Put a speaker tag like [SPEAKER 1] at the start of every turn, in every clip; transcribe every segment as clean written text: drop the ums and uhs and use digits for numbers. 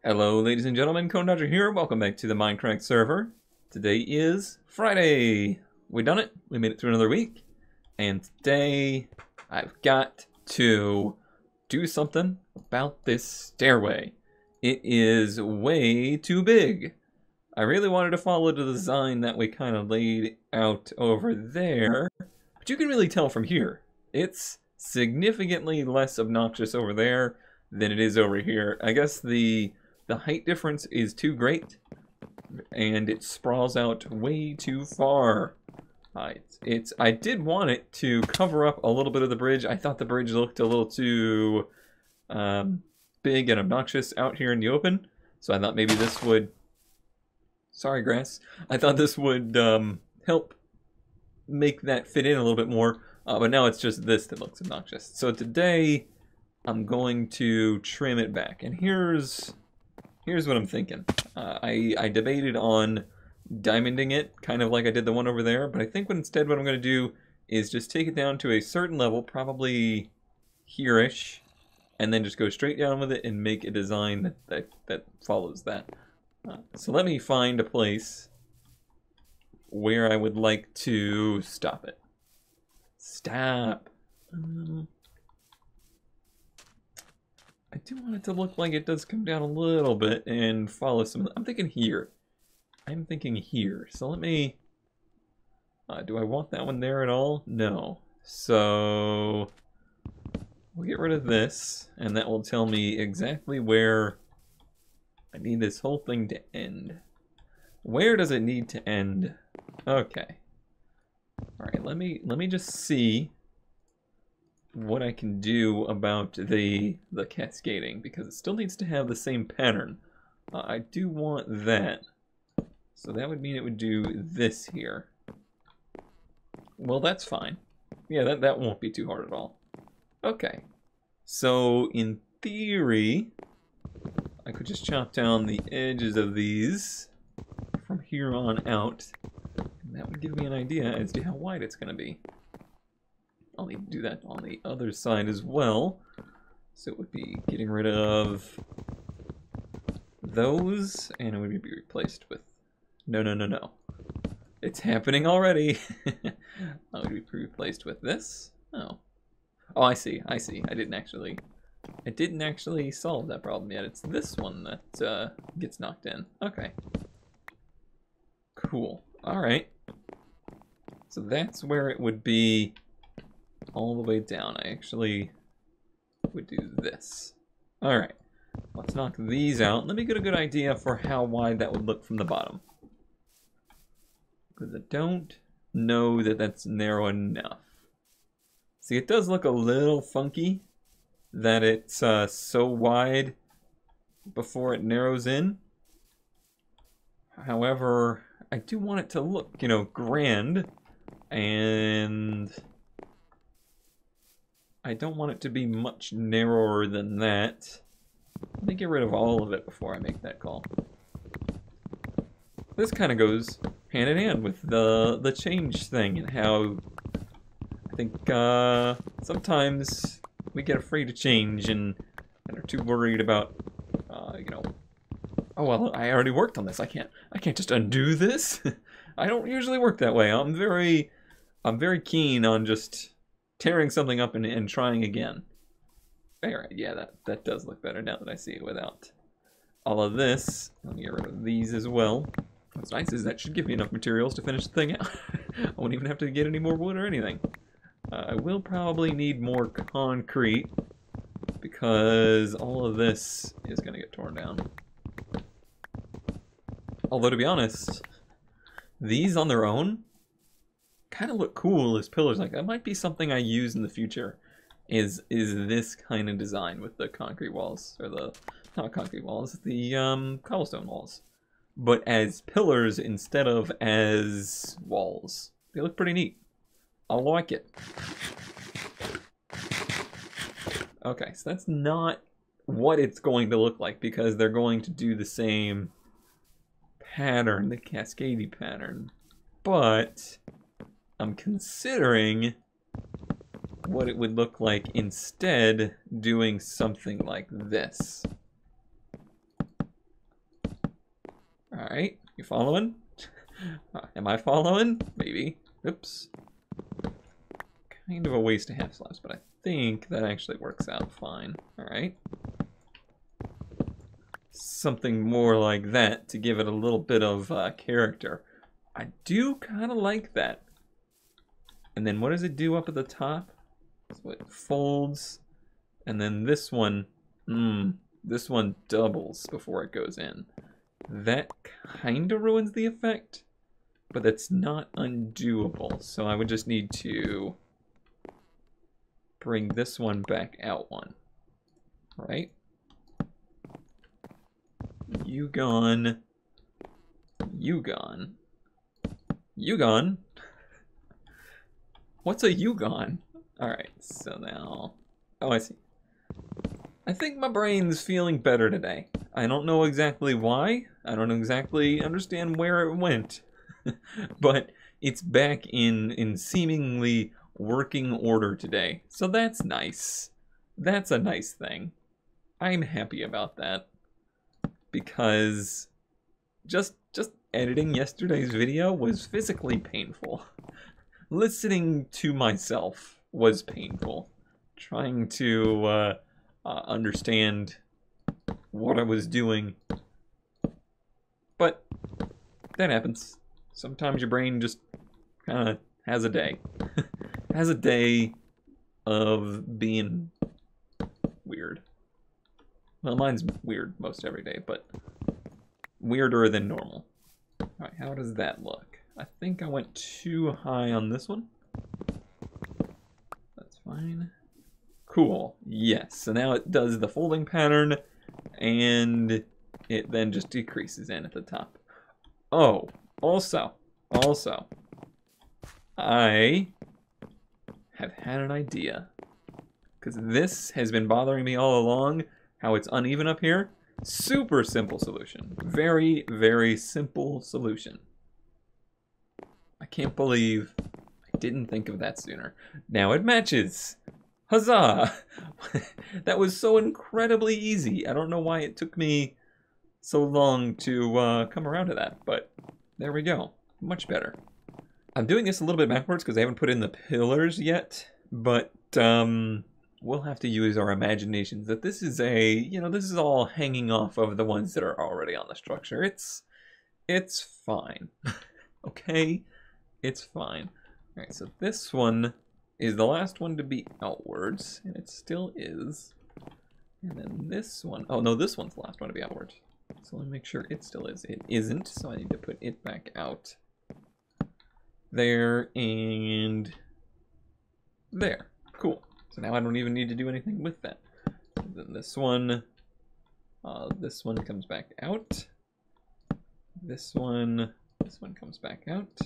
[SPEAKER 1] Hello, ladies and gentlemen, Cone Dodger here. Welcome back to the Mindcrack server. Today is Friday. We done it. We made it through another week. And today, I've got to do something about this stairway. It is way too big. I really wanted to follow the design that we kind of laid out over there. But you can really tell from here. It's significantly less obnoxious over there than it is over here. I guess the height difference is too great, and it sprawls out way too far. I did want it to cover up a little bit of the bridge. I thought the bridge looked a little too big and obnoxious out here in the open, so I thought maybe this would... Sorry, grass. I thought this would help make that fit in a little bit more, but now it's just this that looks obnoxious. So today, I'm going to trim it back, and here's what I'm thinking. I debated on diamonding it, kind of like I did the one over there, but I think instead what I'm going to do is just take it down to a certain level, probably here-ish, and then just go straight down with it and make a design that follows that. So let me find a place where I would like to stop it. Stop! I do want it to look like it does come down a little bit and follow some... I'm thinking here. I'm thinking here. So let me... do I want that one there at all? No. So... we'll get rid of this, and that will tell me exactly where I need this whole thing to end. Where does it need to end? Okay. Alright, let me just see what I can do about the cascading, because it still needs to have the same pattern. I do want that. So that would mean it would do this here. Well, that's fine. Yeah, that won't be too hard at all. Okay. So, in theory, I could just chop down the edges of these from here on out. And that would give me an idea as to how wide it's going to be. I'll need to do that on the other side as well. So it would be getting rid of those, and it would be replaced with... No. It's happening already. It would be replaced with this. Oh, I see. I didn't actually solve that problem yet. It's this one that gets knocked in. Okay. Cool. Alright. So that's where it would be all the way down. I actually would do this. Alright. Let's knock these out. Let me get a good idea for how wide that would look from the bottom. Because I don't know that that's narrow enough. See, it does look a little funky that it's so wide before it narrows in. However, I do want it to look, grand, and I don't want it to be much narrower than that. Let me get rid of all of it before I make that call. This kind of goes hand in hand with the change thing, and how I think sometimes we get afraid to change and are too worried about, oh well, I already worked on this. I can't just undo this. I don't usually work that way. I'm very keen on just tearing something up and trying again. Alright, yeah, that does look better now that I see it without all of this. Let me get rid of these as well. What's nice is that should give me enough materials to finish the thing out. I won't even have to get any more wood or anything. I will probably need more concrete, because all of this is going to get torn down. Although, to be honest, these on their own kind of look cool as pillars. Like, that might be something I use in the future, is this kind of design with the concrete walls, or the, not concrete walls, the cobblestone walls. But as pillars instead of as walls. They look pretty neat. I like it. Okay, so that's not what it's going to look like, because they're going to do the same pattern, the cascadey pattern. But I'm considering what it would look like instead doing something like this. Alright, you following? Am I following? Maybe. Oops. Kind of a waste of half slabs, but I think that actually works out fine. Alright. Something more like that to give it a little bit of character. I do kind of like that. And then what does it do up at the top? So it folds. And then this one doubles before it goes in. That kind of ruins the effect, but that's not undoable. So I would just need to bring this one back out one. Right? You gone. You gone. You gone. What's a you gone? Alright, so now... Oh, I see. I think my brain's feeling better today. I don't know exactly why. I don't exactly understand where it went. But it's back in seemingly working order today. So that's nice. That's a nice thing. I'm happy about that. Because just editing yesterday's video was physically painful. Listening to myself was painful. Trying to understand what I was doing. But that happens. Sometimes your brain just kind of has a day. Has a day of being weird. Well, mine's weird most every day, but weirder than normal. Alright, how does that look? I think I went too high on this one. That's fine. Cool. Yes, so now it does the folding pattern, and it then just decreases in at the top. Oh, also, I have had an idea. Because this has been bothering me all along, how it's uneven up here. Super simple solution. Very, very simple solution. I can't believe I didn't think of that sooner. Now it matches. Huzzah! That was so incredibly easy. I don't know why it took me so long to come around to that, but there we go. Much better. I'm doing this a little bit backwards because I haven't put in the pillars yet, but we'll have to use our imaginations that this is this is all hanging off of the ones that are already on the structure. It's fine. Okay? It's fine. Alright, so this one is the last one to be outwards, and it still is. And then this one, oh no, this one's the last one to be outwards. So let me make sure it still is. It isn't, so I need to put it back out. There, and there. Cool. So now I don't even need to do anything with that. And then this one comes back out. This one comes back out.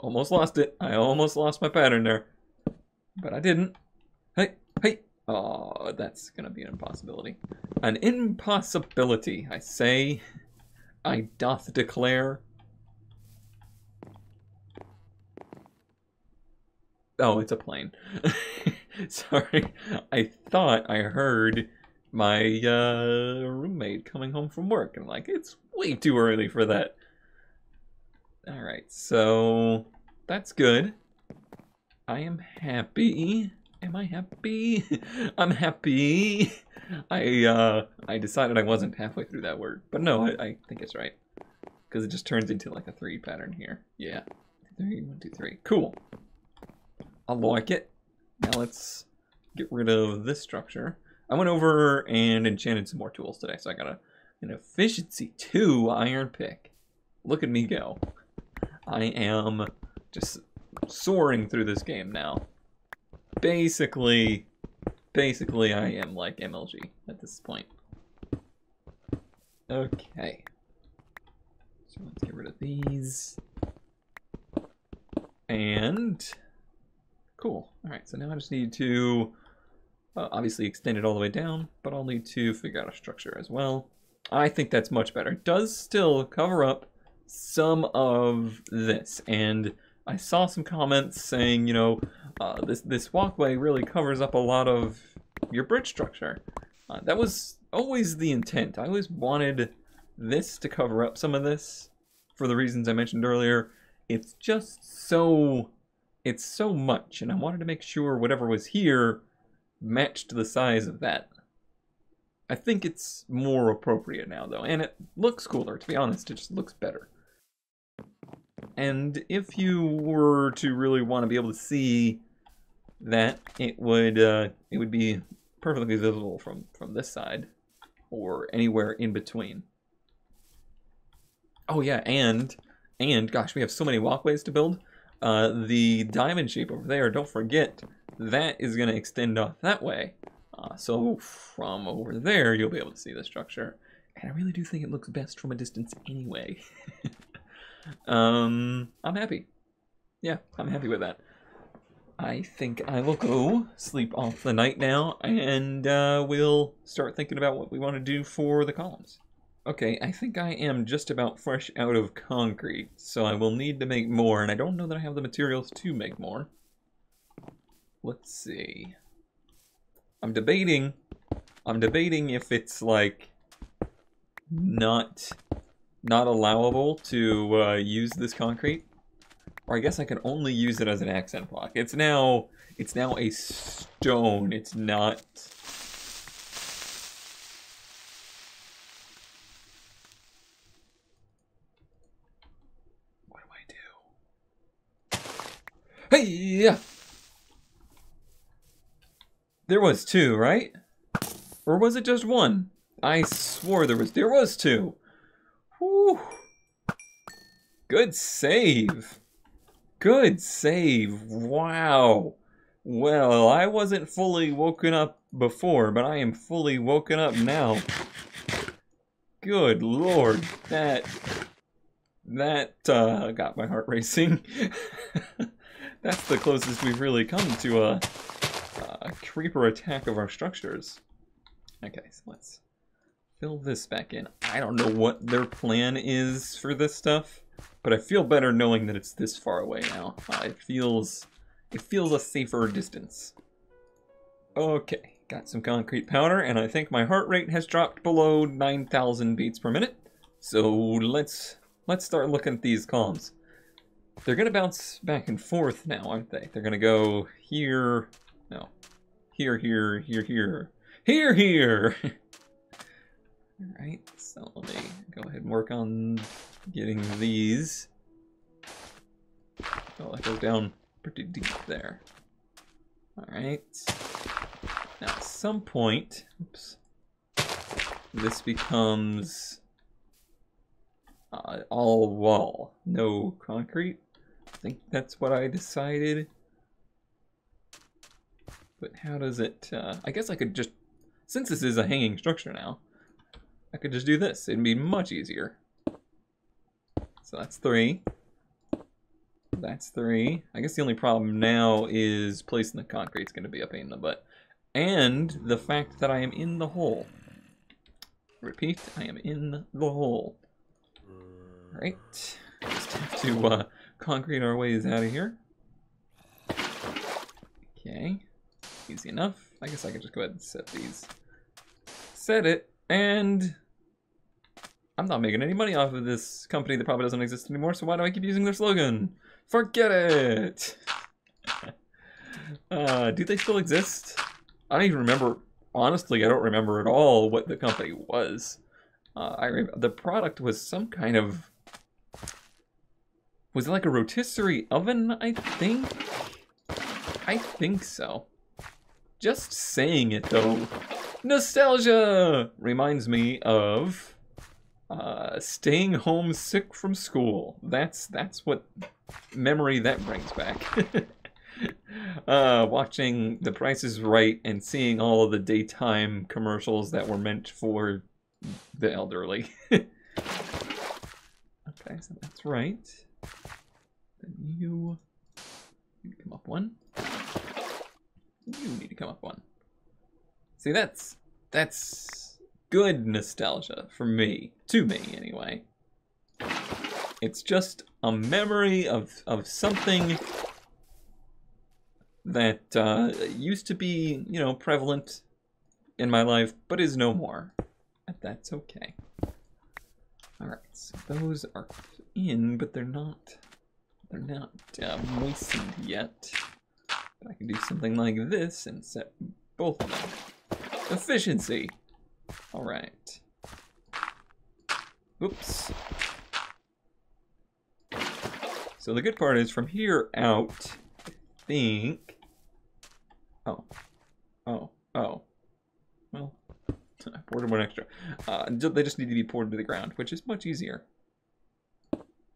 [SPEAKER 1] Almost lost it. I almost lost my pattern there. But I didn't. Hey, hey. Oh, that's gonna be an impossibility. An impossibility, I say. I doth declare. Oh, it's a plane. Sorry. I thought I heard my roommate coming home from work. I'm like, it's way too early for that. Alright, so that's good. I am happy. Am I happy? I'm happy. I decided I wasn't halfway through that word. But no, I think it's right. Because it just turns into like a 3 pattern here. Yeah. 3, 1, 2, 3. Cool. I like it. Now let's get rid of this structure. I went over and enchanted some more tools today. So I got an efficiency 2 iron pick. Look at me go. I am just soaring through this game now. Basically I am like MLG at this point. Okay. So let's get rid of these. And cool. Alright, so now I just need to obviously extend it all the way down, but I'll need to figure out a structure as well. I think that's much better. It does still cover up some of this, and I saw some comments saying, you know, this walkway really covers up a lot of your bridge structure. That was always the intent. I always wanted this to cover up some of this for the reasons I mentioned earlier. It's just so... it's so much, and I wanted to make sure whatever was here matched the size of that. I think it's more appropriate now, though, and it looks cooler, to be honest. It just looks better. And if you were to really want to be able to see that, it would be perfectly visible from this side, or anywhere in between. Oh yeah, and gosh, we have so many walkways to build. The diamond shape over there, don't forget, that is going to extend off that way. So from over there, you'll be able to see the structure. And I really do think it looks best from a distance anyway. I'm happy. Yeah, I'm happy with that. I think I will go sleep off the night now, and we'll start thinking about what we want to do for the columns. Okay, I think I am just about fresh out of concrete, so I will need to make more, and I don't know that I have the materials to make more. Let's see. I'm debating if it's like not allowable to use this concrete, or I guess I can only use it as an accent block. It's now a stone. It's not. What do I do? Hey, yeah. There was two, right? Or was it just one? I swore there was two. Whew. Good save. Good save. Wow. Well, I wasn't fully woken up before, but I am fully woken up now. Good Lord. That got my heart racing. That's the closest we've really come to a creeper attack of our structures. Okay, so let's fill this back in. I don't know what their plan is for this stuff, but I feel better knowing that it's this far away now. It feels a safer distance. Okay, got some concrete powder, and I think my heart rate has dropped below 9,000 beats per minute. So let's start looking at these columns. They're gonna bounce back and forth now, aren't they? They're gonna go here. No. Here, here, here, here. Here, here! Alright, so let me go ahead and work on getting these. Oh, that goes down pretty deep there. Alright. Now at some point, oops, this becomes all wall, no concrete. I think that's what I decided. But how does it, I guess I could just, since this is a hanging structure now, I could just do this. It'd be much easier. So that's 3. That's 3. I guess the only problem now is placing the concrete's going to be a pain in the butt. And the fact that I am in the hole. Repeat, I am in the hole. Alright. Just have to concrete our ways out of here. Okay. Easy enough. I guess I could just go ahead and set these. Set it, and I'm not making any money off of this company that probably doesn't exist anymore, so why do I keep using their slogan? Forget it! Do they still exist? I don't even remember. Honestly, I don't remember at all what the company was. The product was some kind of... Was it like a rotisserie oven, I think? I think so. Just saying it, though. Nostalgia! Reminds me of staying home sick from school. That's what memory that brings back. Watching The Price is Right and seeing all of the daytime commercials that were meant for the elderly. Okay, so that's right. Then you need to come up one. You need to come up one. See, that's good nostalgia for me. To me, anyway. It's just a memory of something that used to be, you know, prevalent in my life, but is no more. That's okay. Alright, so those are in, but they're not moistened yet. But I can do something like this and set both of them. Efficiency! Alright. Oops. So the good part is from here out, I think... Oh. Well, I poured one extra. They just need to be poured into the ground, which is much easier.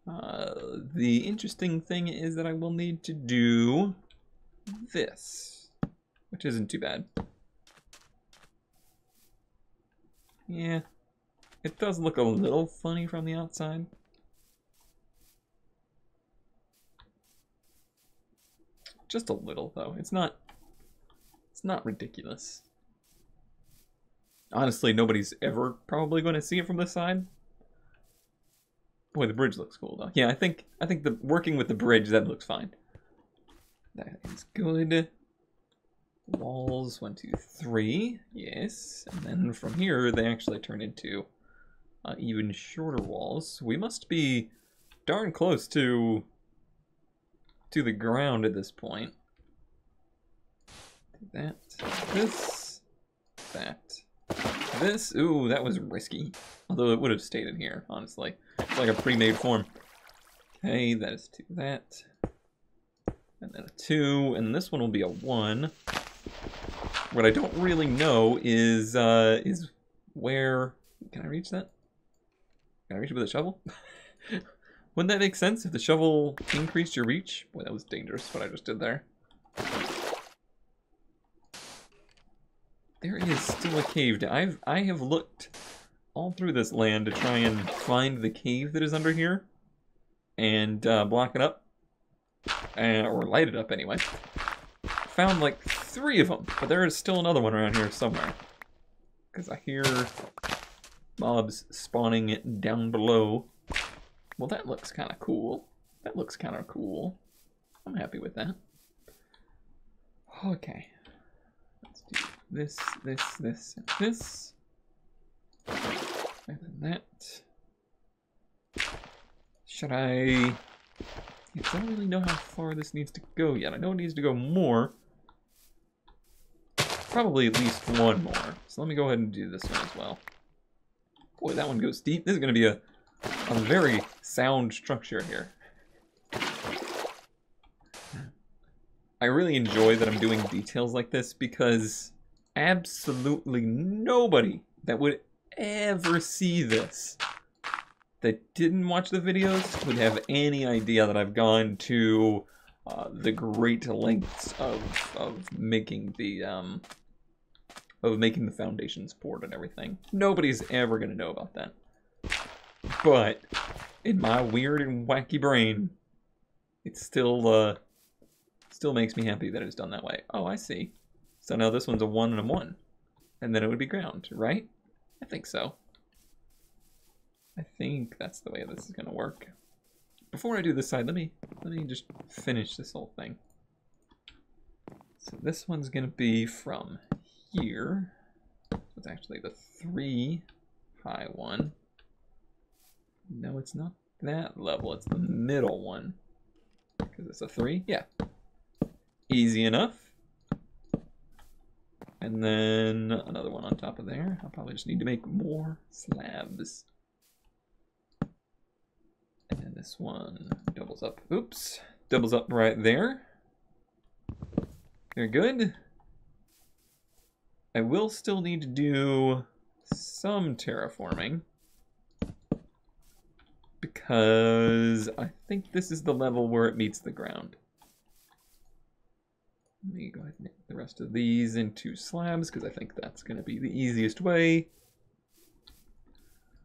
[SPEAKER 1] The interesting thing is that I will need to do this, which isn't too bad. Yeah, it does look a little funny from the outside. Just a little, though. It's not ridiculous. Honestly, nobody's ever probably going to see it from this side. Boy, the bridge looks cool, though. Yeah, I think the working with the bridge, that looks fine. That is good. Walls, 1, 2, 3. Yes. And then from here, they actually turn into even shorter walls. We must be darn close to the ground at this point. That. This. That. This. Ooh, that was risky. Although it would have stayed in here, honestly. It's like a pre-made form. Okay, that is 2. That. And then a 2. And this one will be a 1. What I don't really know is where... Can I reach that? Can I reach it with a shovel? Wouldn't that make sense if the shovel increased your reach? Boy, that was dangerous what I just did there. There is still a cave. I have looked all through this land to try and find the cave that is under here and block it up, or light it up anyway. Found like 3 of them, but there is still another one around here somewhere. Because I hear mobs spawning down below. Well, that looks kind of cool. That looks kind of cool. I'm happy with that. Okay. Let's do this, this, this, and this. And then that. Should I... I don't really know how far this needs to go yet. I know it needs to go more. Probably at least 1 more. So let me go ahead and do this one as well. Boy, that one goes deep. This is going to be a very sound structure here. I really enjoy that I'm doing details like this because absolutely nobody that would ever see this that didn't watch the videos would have any idea that I've gone to the great lengths of making the foundations board and everything. Nobody's ever gonna know about that. But in my weird and wacky brain, it still makes me happy that it's done that way. Oh, I see. So now this one's a 1 and a 1, and then it would be ground, right? I think so. I think that's the way this is gonna work. Before I do this side, let me just finish this whole thing. So this one's gonna be from here. It's actually the 3 high one. No, it's not that level. It's the middle one. Because it's a 3. Yeah. Easy enough. And then another one on top of there. I'll probably just need to make more slabs. And then this one doubles up. Oops. Doubles up right there. Very good. I will still need to do some terraforming. Because I think this is the level where it meets the ground. Let me go ahead and make the rest of these into slabs, because I think that's going to be the easiest way.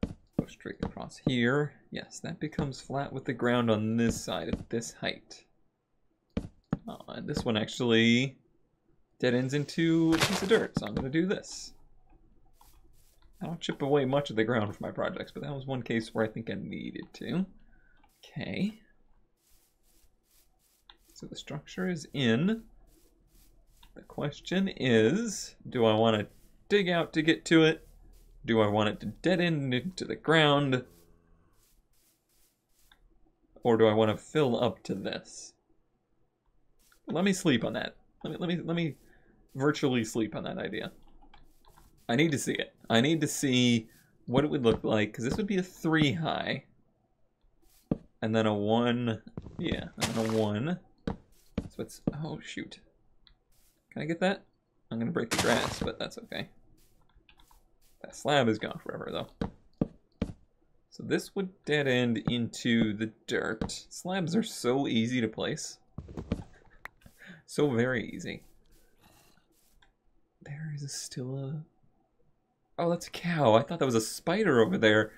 [SPEAKER 1] Go straight across here. Yes, that becomes flat with the ground on this side at this height. And this one actually dead ends into a piece of dirt, so I'm going to do this. I don't chip away much of the ground for my projects, but that was one case where I think I needed to. Okay. So the structure is in. The question is, do I want to dig out to get to it, Do I want it to dead end into the ground? Or do I want to fill up to this? Let me sleep on that. Let me virtually sleep on that idea. I need to see it. I need to see what it would look like, because this would be a 3 high. And then a 1. Yeah, and then a 1. So it's... Oh, shoot. Can I get that? I'm going to break the grass, but that's okay. That slab is gone forever, though. So this would dead end into the dirt. Slabs are so easy to place. So very easy. There is still a... Oh, that's a cow. I thought that was a spider over there.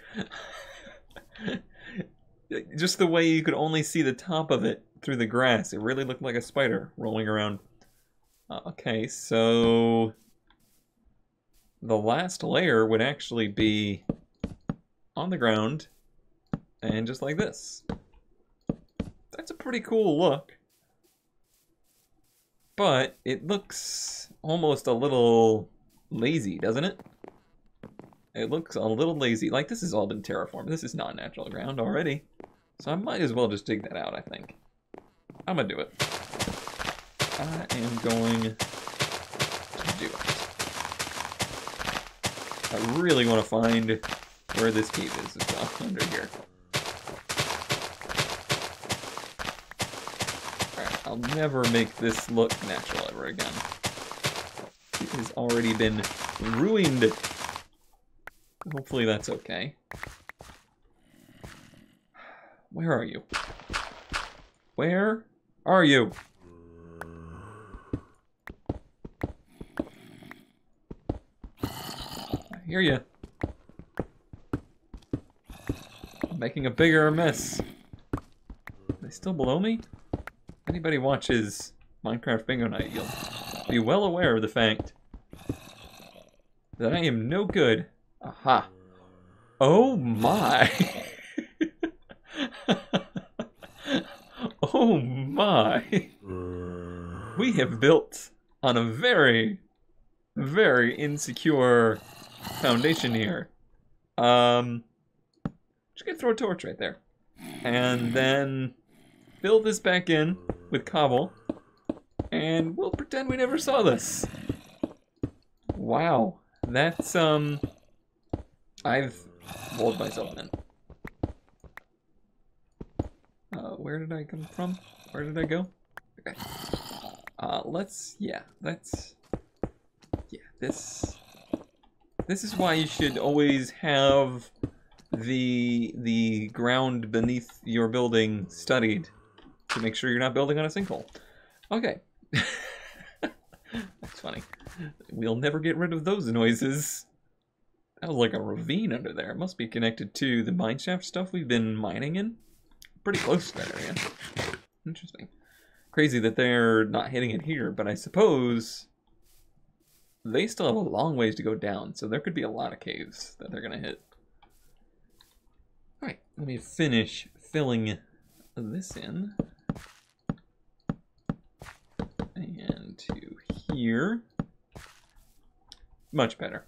[SPEAKER 1] Just the way you could only see the top of it through the grass. It really looked like a spider rolling around. Okay, so... The last layer would actually be on the ground and just like this. That's a pretty cool look. But it looks almost a little lazy, doesn't it? It looks a little lazy. Like, this has all been terraformed. This is not natural ground already. So I might as well just dig that out, I think. I'm gonna do it. I am going to do it. I really want to find where this cave is as well, under here. Alright, I'll never make this look natural ever again. It has already been ruined. Hopefully that's okay. Where are you? Where are you? I hear you. I'm making a bigger mess. Are they still below me? If anybody watches Minecraft Bingo Night, you'll be well aware of the fact that I am no good. Aha. Oh my. Oh my. We have built on a very, very insecure foundation here. Just gonna throw a torch right there. And then fill this back in with cobble. And we'll pretend we never saw this. Wow. That's, I've rolled myself in. Where did I come from? Where did I go? Okay. This is why you should always have the ground beneath your building studied to make sure you're not building on a sinkhole. Okay. That's funny. We'll never get rid of those noises. That was like a ravine under there. It must be connected to the mineshaft stuff we've been mining in. Pretty close to that area. Interesting. Crazy that they're not hitting it here, but I suppose they still have a long ways to go down, so there could be a lot of caves that they're going to hit. Alright, let me finish filling this in. And to here. Much better.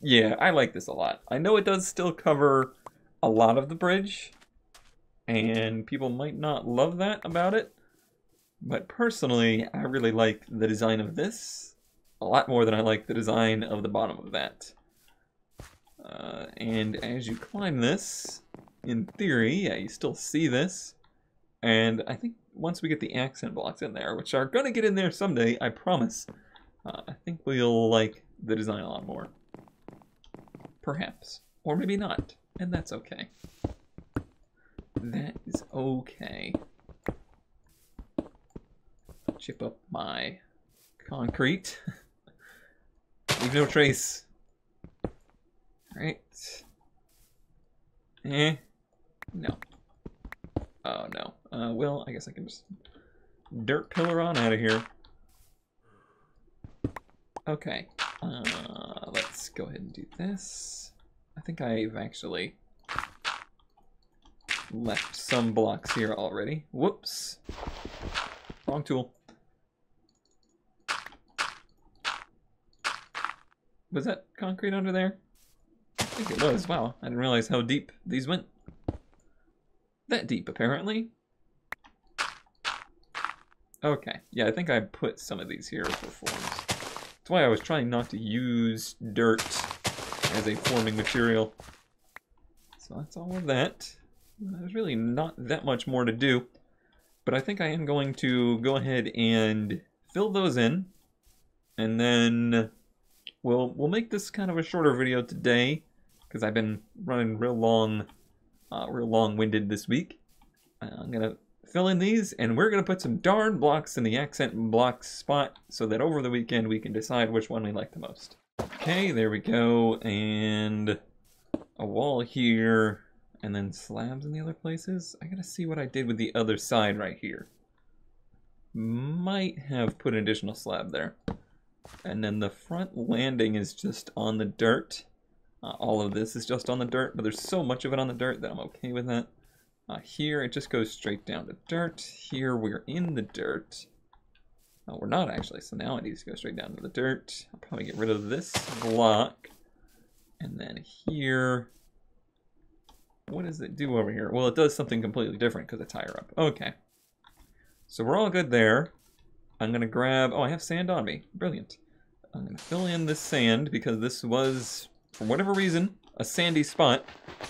[SPEAKER 1] Yeah, I like this a lot. I know it does still cover a lot of the bridge, and people might not love that about it, but personally, I really like the design of this a lot more than I like the design of the bottom of that. And as you climb this, in theory, yeah, you still see this, and I think once we get the accent blocks in there, which are going to get in there someday, I promise, I think we'll like the design a lot more. Perhaps. Or maybe not. And that's okay. That is okay. Chip up my concrete. Leave no trace. Alright. No. Oh, no. Well, I guess I can just dirt pillar on out of here. Okay. Let's go ahead and do this. I think I've actually left some blocks here already. Whoops. Wrong tool. Was that concrete under there? think it was. Wow, I didn't realize how deep these went. That deep, apparently. Okay, yeah, I think I put some of these here for forms. That's why I was trying not to use dirt as a forming material. So that's all of that. There's really not that much more to do. But I think I am going to go ahead and fill those in. And then we'll make this kind of a shorter video today, because I've been running real long-winded this week. I'm gonna fill in these, and we're gonna put some darn blocks in the accent blocks spot, so that over the weekend we can decide which one we like the most. Okay, there we go, and a wall here, and then slabs in the other places. I gotta see what I did with the other side right here. Might have put an additional slab there. And then the front landing is just on the dirt. All of this is just on the dirt, but there's so much of it on the dirt that I'm okay with that. Here, it just goes straight down to dirt. Here, we're in the dirt. We're not actually, so now it needs to go straight down to the dirt. I'll probably get rid of this block. And then here, what does it do over here? Well, it does something completely different because it's higher up. Okay. So we're all good there. I'm going to grab... Oh, I have sand on me. Brilliant. I'm going to fill in this sand because this was, for whatever reason, a sandy spot.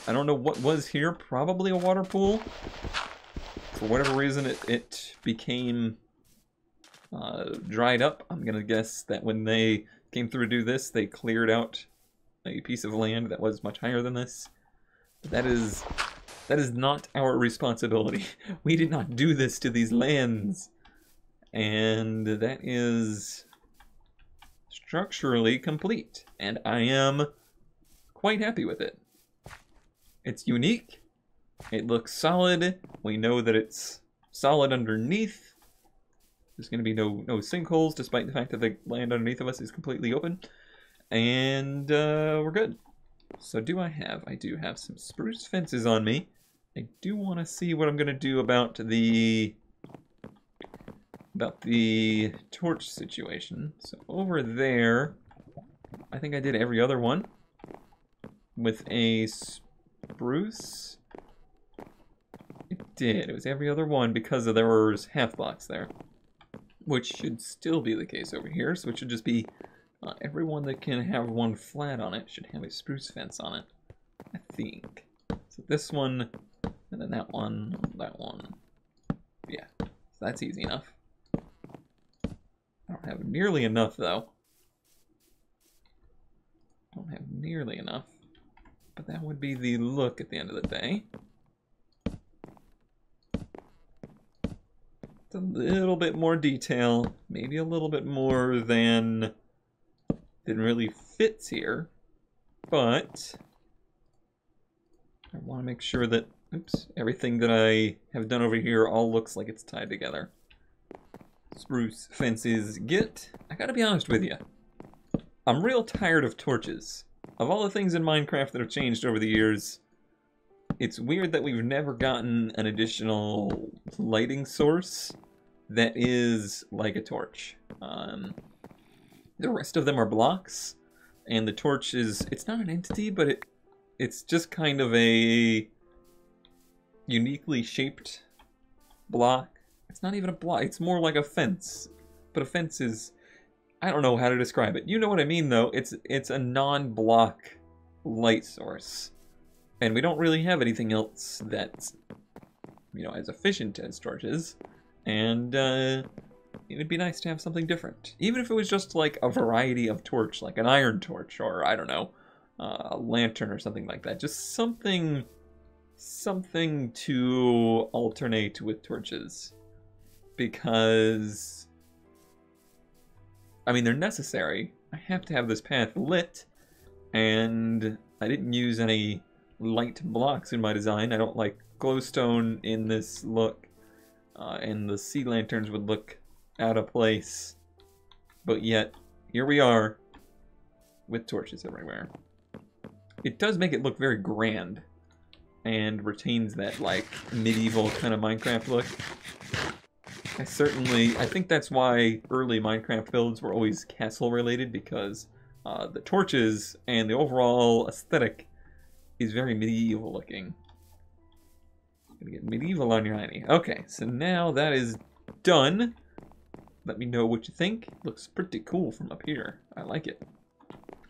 [SPEAKER 1] I don't know what was here. Probably a water pool. For whatever reason, it became dried up. I'm going to guess that when they came through to do this, they cleared out a piece of land that was much higher than this. But that is not our responsibility. We did not do this to these lands. And that is structurally complete, and I am quite happy with it. It's unique, it looks solid, we know that it's solid underneath. There's going to be no sinkholes, despite the fact that the land underneath of us is completely open, and we're good. So do I do have some spruce fences on me. I do want to see what I'm going to do about the torch situation. So over there, I think I did every other one with a spruce. It did. It was every other one because there was half blocks there, which should still be the case over here. So it should just be everyone that can have one flat on it should have a spruce fence on it, I think. So this one, and then that one, yeah, so that's easy enough. I don't have nearly enough, though. Don't have nearly enough. But that would be the look at the end of the day. It's a little bit more detail. Maybe a little bit more than really fits here. But I want to make sure that, oops, everything that I have done over here all looks like it's tied together. Spruce fences I gotta be honest with you, I'm real tired of torches. Of all the things in Minecraft that have changed over the years, it's weird that we've never gotten an additional lighting source that is like a torch. The rest of them are blocks, and the torch it's not an entity, but it's just kind of a uniquely shaped block. It's not even a block, it's more like a fence. But a fence is, I don't know how to describe it. You know what I mean, though. It's a non-block light source. And we don't really have anything else that's, as efficient as torches. And it would be nice to have something different. Even if it was just like a variety of torch, like an iron torch, or I don't know, a lantern or something like that. Just something to alternate with torches. Because, I mean, they're necessary. I have to have this path lit, and I didn't use any light blocks in my design. I don't like glowstone in this look, and the sea lanterns would look out of place. But yet, here we are, with torches everywhere. It does make it look very grand, and retains that, like, medieval kind of Minecraft look. I think that's why early Minecraft builds were always castle related, because the torches and the overall aesthetic is very medieval looking. Gonna get medieval on your hiney. Okay, so now that is done. Let me know what you think. Looks pretty cool from up here. I like it.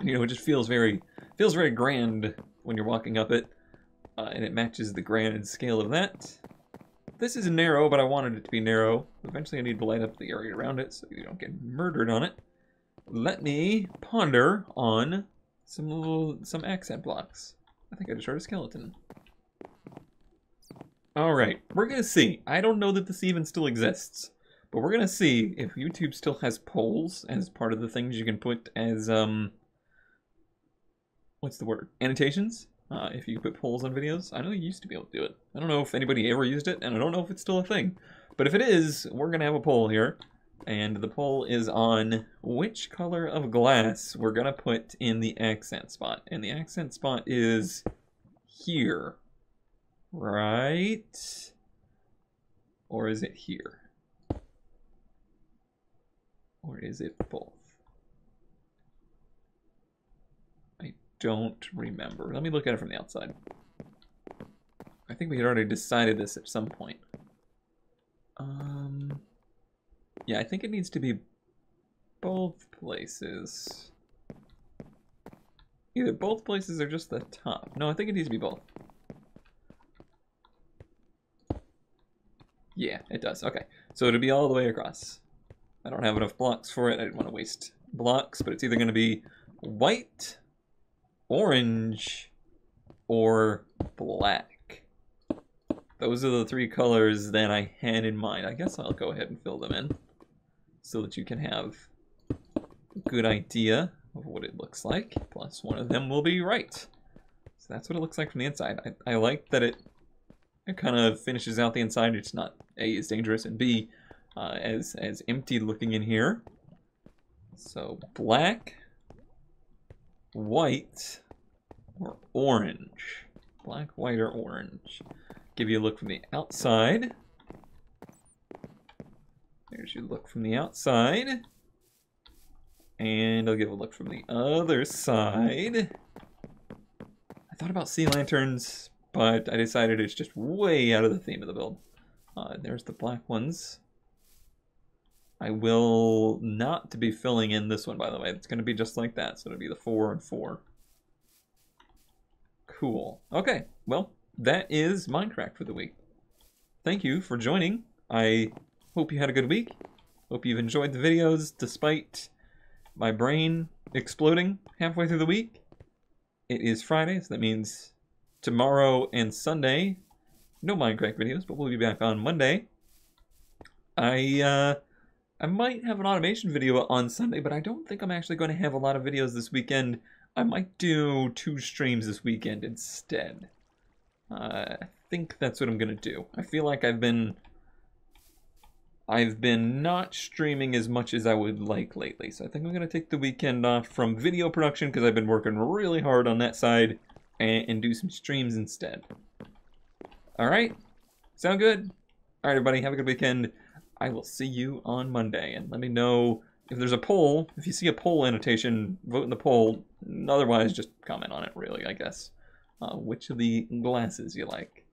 [SPEAKER 1] You know, it just feels very grand when you're walking up it, and it matches the grand scale of that. This is narrow, but I wanted it to be narrow. Eventually I need to light up the area around it so you don't get murdered on it. Let me ponder on some accent blocks. I think I just heard a skeleton. Alright, we're gonna see. I don't know that this even still exists, but we're gonna see if YouTube still has polls as part of the things you can put as, what's the word? Annotations? If you put polls on videos. I know you used to be able to do it. I don't know if anybody ever used it, and I don't know if it's still a thing. But if it is, we're gonna have a poll here. And the poll is on which color of glass we're gonna put in the accent spot. And the accent spot is here. Right? Or is it here? Or is it both? I don't remember. Let me look at it from the outside. I think we had already decided this at some point. Yeah, I think it needs to be both places. Either both places or just the top. No, I think it needs to be both. Yeah, it does. Okay, so it'll be all the way across. I don't have enough blocks for it. I didn't want to waste blocks, but it's either going to be white, orange, or black. Those are the three colors that I had in mind. I guess I'll go ahead and fill them in so that you can have a good idea of what it looks like. Plus one of them will be right. So that's what it looks like from the inside. I like that it kind of finishes out the inside. It's not A, as dangerous, and B, as empty looking in here. So black, white, or orange. Black, white, or orange. Give you a look from the outside. There's your look from the outside. And I'll give a look from the other side. I thought about sea lanterns, but I decided it's just way out of the theme of the build. There's the black ones. I will not be filling in this one, by the way. It's going to be just like that, so it'll be the 4 and 4. Cool. Okay, well, that is Mindcrack for the week. Thank you for joining. I hope you had a good week. Hope you've enjoyed the videos despite my brain exploding halfway through the week. It is Friday, so that means tomorrow and Sunday, no Mindcrack videos, but we'll be back on Monday. I might have an automation video on Sunday, but I don't think I'm actually going to have a lot of videos this weekend. I might do 2 streams this weekend instead. I think that's what I'm going to do. I feel like I've been not streaming as much as I would like lately, so I think I'm going to take the weekend off from video production because I've been working really hard on that side and do some streams instead. Alright? Sound good? Alright everybody, have a good weekend. I will see you on Monday, and let me know if there's a poll. If you see a poll annotation, vote in the poll. Otherwise, just comment on it, really, I guess. Which of the glasses you like.